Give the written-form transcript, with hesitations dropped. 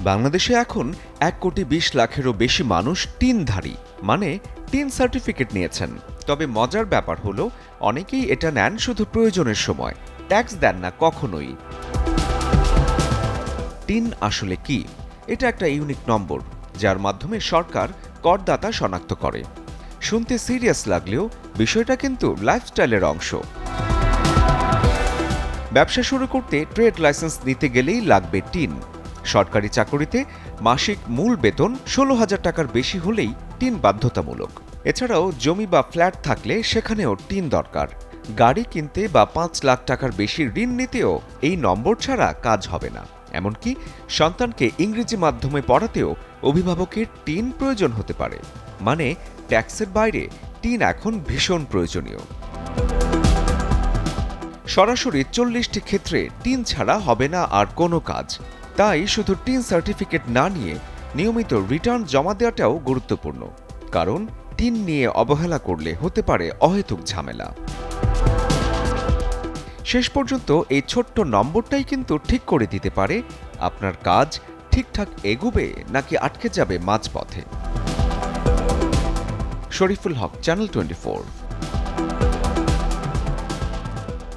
বাংলাদেশে এখন 1,20,00,000-এরও বেশি মানুষ টিনধারী, মানে টিন সার্টিফিকেট নিয়েছেন। তবে মজার ব্যাপার হলো, অনেকেই এটা নেন শুধু প্রয়োজনের সময়, ট্যাক্স দেন না কখনোই। টিন আসলে কি? এটা একটা ইউনিক নম্বর, যার মাধ্যমে সরকার করদাতা শনাক্ত করে। শুনতে সিরিয়াস লাগলেও বিষয়টা কিন্তু লাইফস্টাইলের অংশ। ব্যবসা শুরু করতে ট্রেড লাইসেন্স নিতে গেলেই লাগবে টিন। সরকারি চাকরিতে মাসিক মূল বেতন 16,000 টাকার বেশি হলেই টিন বাধ্যতামূলক। এছাড়াও জমি বা ফ্ল্যাট থাকলে সেখানেও টিন দরকার। গাড়ি কিনতে বা 5 লাখ টাকার বেশি ঋণ নিতেও এই নম্বর ছাড়া কাজ হবে না। এমনকি সন্তানকে ইংরেজি মাধ্যমে পড়াতেও অভিভাবকের টিন প্রয়োজন হতে পারে। মানে ট্যাক্সের বাইরে টিন এখন ভীষণ প্রয়োজনীয়। সরাসরি 40টি ক্ষেত্রে টিন ছাড়া হবে না আর কোনো কাজ। তাই শুধু টিন সার্টিফিকেট না নিয়ে নিয়মিত রিটার্ন জমা দেওয়াটাও গুরুত্বপূর্ণ, কারণ টিন নিয়ে অবহেলা করলে হতে পারে অহেতুক ঝামেলা। শেষ পর্যন্ত এই ছোট্ট নম্বরটাই কিন্তু ঠিক করে দিতে পারে আপনার কাজ ঠিকঠাক এগোবে নাকি আটকে যাবে মাঝপথে। শরীফুল হক, চ্যানেল 24।